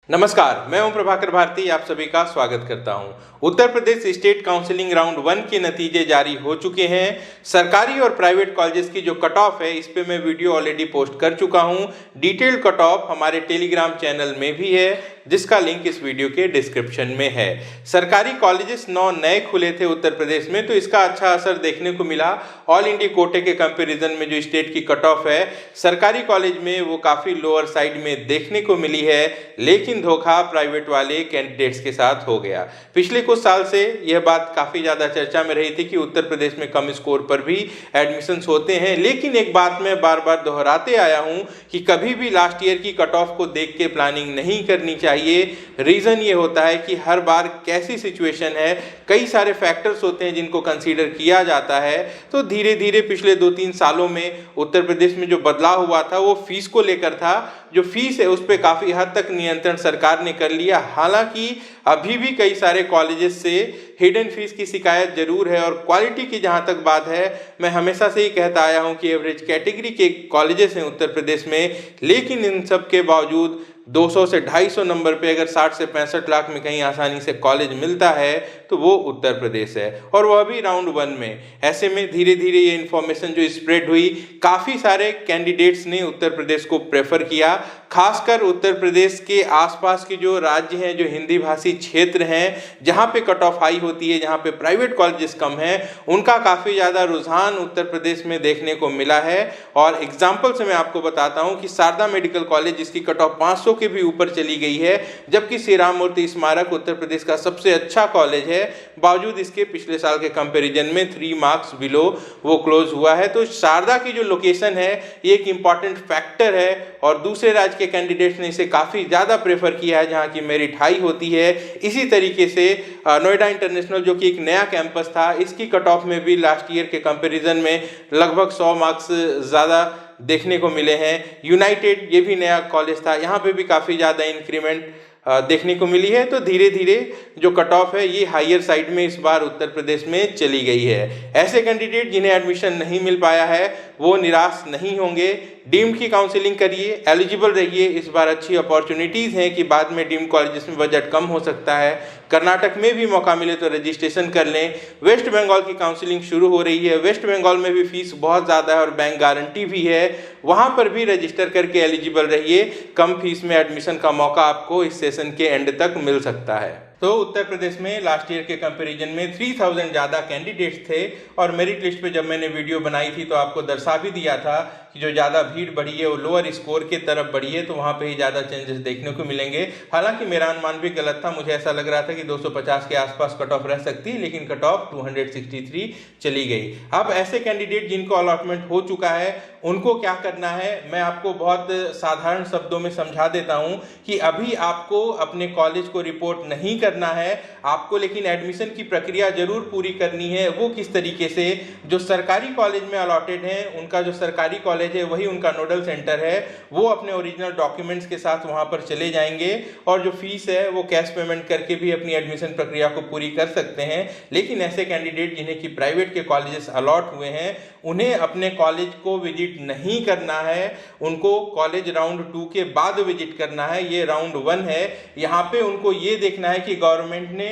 नमस्कार, मैं ओम प्रभाकर भारती आप सभी का स्वागत करता हूं। Uttar Pradesh state counselling round 1 के नतीजे जारी हो चुके हैं। सरकारी और प्राइवेट कॉलेजेस की जो कट ऑफ है इस पे मैं वीडियो ऑलरेडी पोस्ट कर चुका हूं। डिटेल्ड कट ऑफ हमारे टेलीग्राम चैनल में भी है, जिसका लिंक इस वीडियो के डिस्क्रिप्शन में है। सरकारी कॉलेजेस 9 नए खुले थे उत्तर प्रदेश में, तो इसका अच्छा असर देखने को मिला। ऑल इंडिया कोटे के कंपैरिजन में जो स्टेट की कट ऑफ है सरकारी कॉलेज में वो काफ़ी लोअर साइड में देखने को मिली है, लेकिन धोखा प्राइवेट वाले कैंडिडेट्स के साथ हो गया। पिछले कुछ साल से यह बात काफ़ी ज़्यादा चर्चा में रही थी कि उत्तर प्रदेश में कम स्कोर पर भी एडमिशन्स होते हैं, लेकिन एक बात मैं बार बार दोहराते आया हूं कि कभी भी लास्ट ईयर की कट ऑफ को देख के प्लानिंग नहीं करनी चाहिए। रीज़न ये होता है कि हर बार कैसी सिचुएशन है, कई सारे फैक्टर्स होते हैं जिनको कंसीडर किया जाता है। तो धीरे धीरे पिछले 2-3 सालों में उत्तर प्रदेश में जो बदलाव हुआ था वो फीस को लेकर था। जो फीस है उस पर काफ़ी हद तक नियंत्रण सरकार ने कर लिया। हालांकि अभी भी कई सारे कॉलेजेस से हिडन फीस की शिकायत जरूर है, और क्वालिटी की जहां तक बात है मैं हमेशा से ही कहता आया हूं कि एवरेज कैटेगरी के कॉलेजेस हैं उत्तर प्रदेश में, लेकिन इन सब के बावजूद 200 से 250 नंबर पे अगर 60 से 65 लाख में कहीं आसानी से कॉलेज मिलता है तो वो उत्तर प्रदेश है, और वह भी राउंड 1 में। ऐसे में धीरे धीरे ये इन्फॉर्मेशन जो स्प्रेड हुई, काफ़ी सारे कैंडिडेट्स ने उत्तर प्रदेश को प्रेफर किया। खासकर उत्तर प्रदेश के आसपास के जो राज्य हैं, जो हिंदी भाषी क्षेत्र हैं, जहाँ पे कट ऑफ हाई होती है, जहाँ पे प्राइवेट कॉलेजेस कम हैं, उनका काफ़ी ज़्यादा रुझान उत्तर प्रदेश में देखने को मिला है। और एग्जाम्पल से मैं आपको बताता हूँ कि शारदा मेडिकल कॉलेज, जिसकी कट ऑफ 500 के भी ऊपर चली गई है, जबकि श्री राम मूर्ति स्मारक उत्तर प्रदेश का सबसे अच्छा कॉलेज है, बावजूद इसके पिछले साल के कंपैरिजन में 3 मार्क्स बिलो वो क्लोज हुआ है। तो शारदा की जो लोकेशन है ये एक इंपॉर्टेंट फैक्टर है, और दूसरे राज्य के कैंडिडेट्स ने इसे काफ़ी ज़्यादा प्रेफर किया है जहाँ की मेरिट हाई होती है। इसी तरीके से नोएडा इंटरनेशनल, जो कि एक नया कैंपस था, इसकी कट ऑफ में भी लास्ट ईयर के कंपैरिजन में लगभग 100 मार्क्स ज़्यादा देखने को मिले हैं। यूनाइटेड, ये भी नया कॉलेज था, यहाँ पे भी काफ़ी ज़्यादा इंक्रीमेंट देखने को मिली है। तो धीरे धीरे जो कट ऑफ है ये हायर साइड में इस बार उत्तर प्रदेश में चली गई है। ऐसे कैंडिडेट जिन्हें एडमिशन नहीं मिल पाया है वो निराश नहीं होंगे। डीम्ड की काउंसलिंग करिए, एलिजिबल रहिए। इस बार अच्छी अपॉर्चुनिटीज़ हैं कि बाद में डीम्ड कॉलेजेस में बजट कम हो सकता है। कर्नाटक में भी मौका मिले तो रजिस्ट्रेशन कर लें। वेस्ट बंगाल की काउंसलिंग शुरू हो रही है। वेस्ट बंगाल में भी फीस बहुत ज़्यादा है और बैंक गारंटी भी है, वहाँ पर भी रजिस्टर करके एलिजिबल रहिए। कम फीस में एडमिशन का मौका आपको इस सेशन के एंड तक मिल सकता है। तो उत्तर प्रदेश में लास्ट ईयर के कंपैरिजन में 3000 ज़्यादा कैंडिडेट्स थे, और मेरिट लिस्ट पे जब मैंने वीडियो बनाई थी तो आपको दर्शा भी दिया था कि जो ज़्यादा भीड़ बढ़ी है वो लोअर स्कोर के तरफ बढ़ी है, तो वहाँ पे ही ज़्यादा चेंजेस देखने को मिलेंगे। हालांकि मेरा अनुमान भी गलत था, मुझे ऐसा लग रहा था कि 250 के आसपास कट ऑफ रह सकती है, लेकिन कट ऑफ 263 चली गई। अब ऐसे कैंडिडेट जिनको अलॉटमेंट हो चुका है उनको क्या करना है, मैं आपको बहुत साधारण शब्दों में समझा देता हूँ कि अभी आपको अपने कॉलेज को रिपोर्ट नहीं करना है आपको, लेकिन एडमिशन की प्रक्रिया जरूर पूरी करनी है। वो किस तरीके से, जो सरकारी कॉलेज में अलॉटेड हैं उनका जो सरकारी कॉलेज है वही उनका नोडल सेंटर है, वो अपने ओरिजिनल डॉक्यूमेंट्स के साथ वहां पर चले जाएंगे, और जो फीस है वो कैश पेमेंट करके भी अपनी एडमिशन प्रक्रिया को पूरी कर सकते हैं। लेकिन ऐसे कैंडिडेट जिन्हें कि प्राइवेट के कॉलेजेस अलॉट हुए हैं उन्हें अपने कॉलेज को विजिट नहीं करना है, उनको कॉलेज राउंड 2 के बाद विजिट करना है। ये राउंड 1 है, यहाँ पे उनको ये देखना है कि गवर्नमेंट ने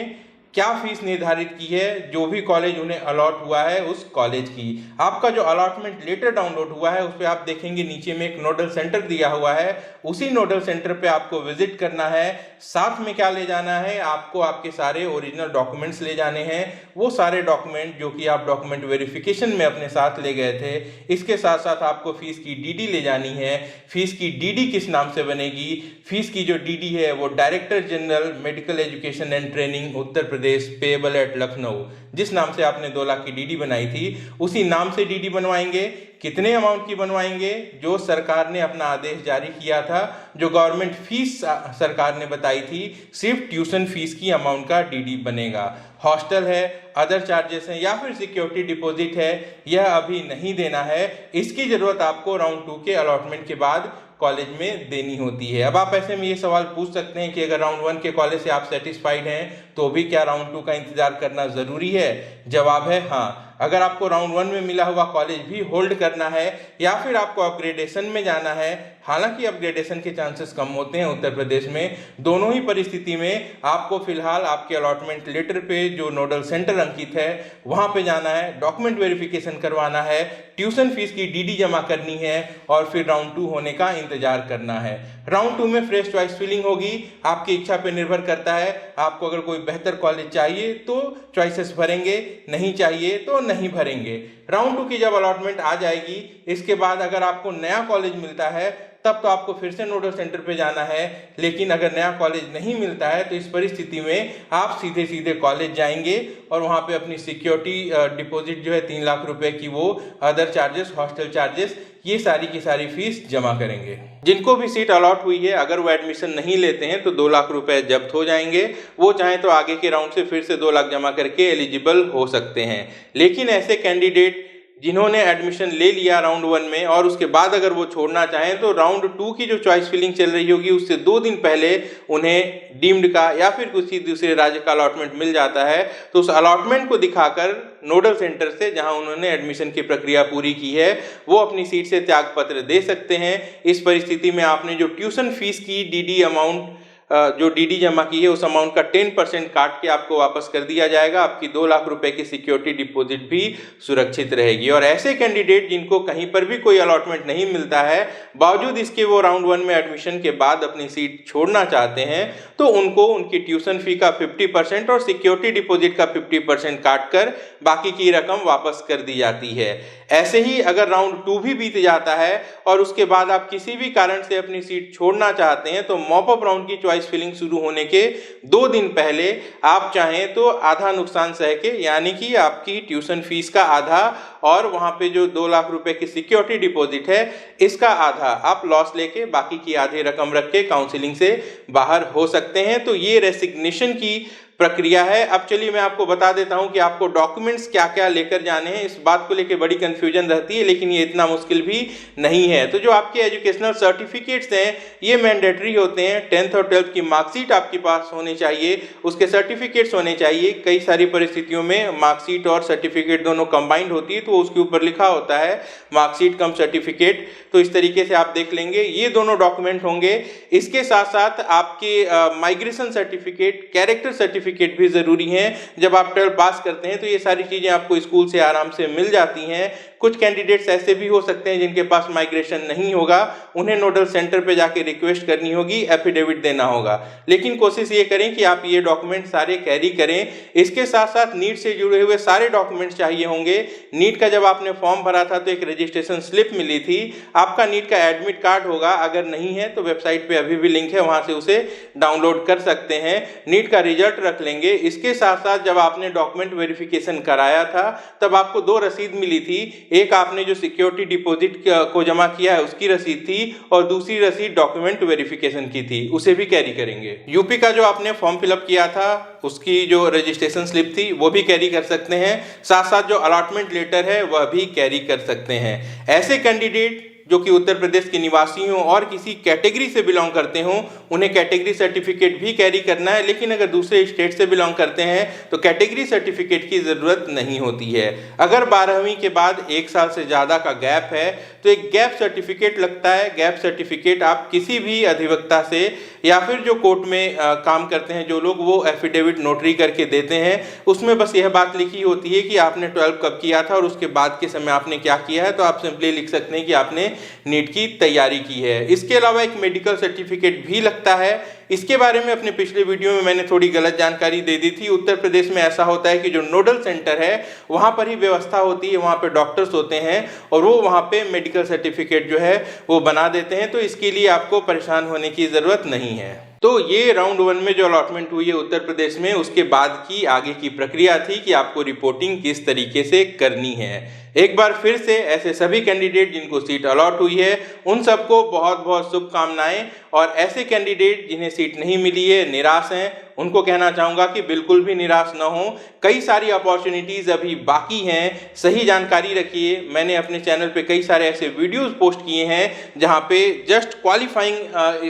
क्या फीस निर्धारित की है जो भी कॉलेज उन्हें अलॉट हुआ है उस कॉलेज की। आपका जो अलॉटमेंट लेटर डाउनलोड हुआ है उस पर आप देखेंगे नीचे में एक नोडल सेंटर दिया हुआ है, उसी नोडल सेंटर पे आपको विजिट करना है। साथ में क्या ले जाना है, आपको आपके सारे ओरिजिनल डॉक्यूमेंट्स ले जाने हैं। वो सारे डॉक्यूमेंट जो कि आप डॉक्यूमेंट वेरिफिकेशन में अपने साथ ले गए थे, इसके साथ साथ आपको फीस की डीडी ले जानी है। फीस की डीडी किस नाम से बनेगी, फीस की जो डीडी है वो director general medical education and training Uttar Pradesh payable eight Lucknow, जिस नाम से आपने 2 लाख की डीडी बनाई थी उसी नाम से डीडी बनवाएंगे। कितने अमाउंट की बनवाएंगे, जो सरकार ने अपना आदेश जारी किया था, जो गवर्नमेंट फीस सरकार ने बताई थी, सिर्फ ट्यूशन फीस की अमाउंट का डीडी बनेगा। हॉस्टल है, अदर चार्जेस हैं या फिर सिक्योरिटी डिपॉजिट है, यह अभी नहीं देना है। इसकी जरूरत आपको राउंड 2 के अलॉटमेंट के बाद कॉलेज में देनी होती है। अब आप ऐसे में ये सवाल पूछ सकते हैं कि अगर राउंड 1 के कॉलेज से आप सेटिस्फाइड हैं तो भी क्या राउंड 2 का इंतजार करना ज़रूरी है? जवाब है हाँ। अगर आपको राउंड 1 में मिला हुआ कॉलेज भी होल्ड करना है या फिर आपको अपग्रेडेशन में जाना है, हालांकि अपग्रेडेशन के चांसेस कम होते हैं उत्तर प्रदेश में, दोनों ही परिस्थिति में आपको फिलहाल आपके अलॉटमेंट लेटर पे जो नोडल सेंटर अंकित है वहां पे जाना है, डॉक्यूमेंट वेरिफिकेशन करवाना है, ट्यूशन फीस की डीडी जमा करनी है और फिर राउंड 2 होने का इंतजार करना है। राउंड 2 में फ्रेश चॉइस फिलिंग होगी, आपकी इच्छा पे निर्भर करता है। आपको अगर कोई बेहतर कॉलेज चाहिए तो चॉइसेस भरेंगे, नहीं चाहिए तो नहीं भरेंगे। राउंड 2 की जब अलॉटमेंट आ जाएगी, इसके बाद अगर आपको नया कॉलेज मिलता है तब तो आपको फिर से नोडल सेंटर पे जाना है, लेकिन अगर नया कॉलेज नहीं मिलता है तो इस परिस्थिति में आप सीधे सीधे कॉलेज जाएंगे और वहां पे अपनी सिक्योरिटी डिपॉजिट जो है 3 लाख रुपए की, वो अदर चार्जेस, हॉस्टल चार्जेस, ये सारी की सारी फीस जमा करेंगे। जिनको भी सीट अलॉट हुई है, अगर वो एडमिशन नहीं लेते हैं तो 2 लाख रुपए जब्त हो जाएंगे। वो चाहे तो आगे के राउंड से फिर से 2 लाख जमा करके एलिजिबल हो सकते हैं। लेकिन ऐसे कैंडिडेट जिन्होंने एडमिशन ले लिया राउंड 1 में और उसके बाद अगर वो छोड़ना चाहें तो राउंड 2 की जो चॉइस फिलिंग चल रही होगी उससे 2 दिन पहले उन्हें डीम्ड का या फिर किसी दूसरे राज्य का अलॉटमेंट मिल जाता है, तो उस अलॉटमेंट को दिखाकर नोडल सेंटर से जहां उन्होंने एडमिशन की प्रक्रिया पूरी की है वो अपनी सीट से त्यागपत्र दे सकते हैं। इस परिस्थिति में आपने जो ट्यूशन फीस की डीडी अमाउंट जो डीडी जमा की है उस अमाउंट का 10% काट के आपको वापस कर दिया जाएगा। आपकी 2 लाख रुपए की सिक्योरिटी डिपॉजिट भी सुरक्षित रहेगी। और ऐसे कैंडिडेट जिनको कहीं पर भी कोई अलॉटमेंट नहीं मिलता है, बावजूद इसके वो राउंड 1 में एडमिशन के बाद अपनी सीट छोड़ना चाहते हैं, तो उनको उनकी ट्यूशन फी का 50% और सिक्योरिटी डिपॉजिट का 50% काट कर बाकी की रकम वापस कर दी जाती है। ऐसे ही अगर राउंड 2 भी बीत जाता है और उसके बाद आप किसी भी कारण से अपनी सीट छोड़ना चाहते हैं, तो मॉप अप राउंड की चॉइस फिलिंग शुरू होने के 2 दिन पहले आप चाहें तो आधा नुकसान सह के, यानी कि आपकी ट्यूशन फीस का आधा और वहां पे जो 2 लाख रुपए की सिक्योरिटी डिपॉजिट है इसका आधा आप लॉस लेके बाकी की आधी रकम रख के काउंसलिंग से बाहर हो सकते हैं। तो ये रेसिग्नेशन की प्रक्रिया है। अब चलिए मैं आपको बता देता हूं कि आपको डॉक्यूमेंट्स क्या क्या लेकर जाने हैं। इस बात को लेकर बड़ी कंफ्यूजन रहती है, लेकिन ये इतना मुश्किल भी नहीं है। तो जो आपके एजुकेशनल सर्टिफिकेट्स हैं ये मैंडेटरी होते हैं। 10th और 12th की मार्कशीट आपके पास होनी चाहिए, उसके सर्टिफिकेट्स होने चाहिए। कई सारी परिस्थितियों में मार्कशीट और सर्टिफिकेट दोनों कंबाइंड होती है, तो उसके ऊपर लिखा होता है मार्कशीट कम सर्टिफिकेट, तो इस तरीके से आप देख लेंगे। ये दोनों डॉक्यूमेंट होंगे। इसके साथ साथ आपके माइग्रेशन सर्टिफिकेट, कैरेक्टर सर्टिफिकेट भी जरूरी हैं। जब आप 12 पास करते हैं तो ये सारी चीजें आपको स्कूल से आराम से मिल जाती हैं। कुछ कैंडिडेट्स ऐसे भी हो सकते हैं जिनके पास माइग्रेशन नहीं होगा, उन्हें नोडल सेंटर पे जाके रिक्वेस्ट करनी होगी, एफिडेविट देना होगा। लेकिन कोशिश ये करें कि आप ये डॉक्यूमेंट सारे कैरी करें। इसके साथ साथ नीट से जुड़े हुए सारे डॉक्यूमेंट्स चाहिए होंगे। नीट का जब आपने फॉर्म भरा था तो एक रजिस्ट्रेशन स्लिप मिली थी, आपका नीट का एडमिट कार्ड होगा। अगर नहीं है तो वेबसाइट पे अभी भी लिंक है, वहां से उसे डाउनलोड कर सकते हैं। नीट का रिजल्ट रख लेंगे। इसके साथ साथ जब आपने डॉक्यूमेंट वेरिफिकेशन कराया था तब आपको 2 रसीद मिली थी। एक आपने जो सिक्योरिटी डिपॉजिट को जमा किया है उसकी रसीद थी और दूसरी रसीद डॉक्यूमेंट वेरिफिकेशन की थी, उसे भी कैरी करेंगे। यूपी का जो आपने फॉर्म फिलअप किया था उसकी जो रजिस्ट्रेशन स्लिप थी वो भी कैरी कर सकते हैं। साथ साथ जो अलॉटमेंट लेटर है वह भी कैरी कर सकते हैं। ऐसे कैंडिडेट जो कि उत्तर प्रदेश के निवासी हों और किसी कैटेगरी से बिलोंग करते हों, उन्हें कैटेगरी सर्टिफिकेट भी कैरी करना है। लेकिन अगर दूसरे स्टेट से बिलोंग करते हैं तो कैटेगरी सर्टिफिकेट की ज़रूरत नहीं होती है। अगर 12वीं के बाद 1 साल से ज़्यादा का गैप है तो एक गैप सर्टिफिकेट लगता है। गैप सर्टिफिकेट आप किसी भी अधिवक्ता से या फिर जो कोर्ट में काम करते हैं जो लोग, वो एफिडेविट नोटरी करके देते हैं। उसमें बस यह बात लिखी होती है कि आपने 12 कब किया था और उसके बाद के समय आपने क्या किया है। तो आप सिंपली लिख सकते हैं कि आपने नीट की तैयारी की है। इसके अलावा एक मेडिकल सर्टिफिकेट भी लगता है। इसके बारे में अपने पिछले वीडियो में मैंने थोड़ी गलत जानकारी दे दी थी। उत्तर प्रदेश में ऐसा होता है कि जो नोडल सेंटर है वहाँ पर ही व्यवस्था होती है, वहाँ पे डॉक्टर्स होते हैं और वो वहाँ पे मेडिकल सर्टिफिकेट जो है वो बना देते हैं। तो इसके लिए आपको परेशान होने की ज़रूरत नहीं है। तो ये राउंड 1 में जो अलॉटमेंट हुई है उत्तर प्रदेश में, उसके बाद की आगे की प्रक्रिया थी कि आपको रिपोर्टिंग किस तरीके से करनी है। एक बार फिर से ऐसे सभी कैंडिडेट जिनको सीट अलॉट हुई है उन सबको बहुत बहुत शुभकामनाएं, और ऐसे कैंडिडेट जिन्हें सीट नहीं मिली है, निराश हैं, उनको कहना चाहूँगा कि बिल्कुल भी निराश न हो। कई सारी अपॉर्चुनिटीज़ अभी बाकी हैं, सही जानकारी रखिए। मैंने अपने चैनल पे कई सारे ऐसे वीडियोस पोस्ट किए हैं जहाँ पे जस्ट क्वालिफाइंग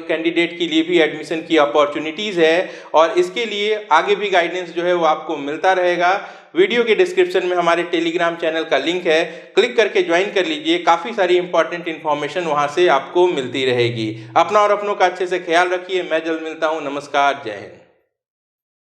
कैंडिडेट के लिए भी एडमिशन की अपॉर्चुनिटीज़ है, और इसके लिए आगे भी गाइडेंस जो है वो आपको मिलता रहेगा। वीडियो के डिस्क्रिप्शन में हमारे टेलीग्राम चैनल का लिंक है, क्लिक करके ज्वाइन कर लीजिए। काफ़ी सारी इंपॉर्टेंट इन्फॉर्मेशन वहाँ से आपको मिलती रहेगी। अपना और अपनों का अच्छे से ख्याल रखिए। मैं जल्द मिलता हूँ। नमस्कार, जय हिंद।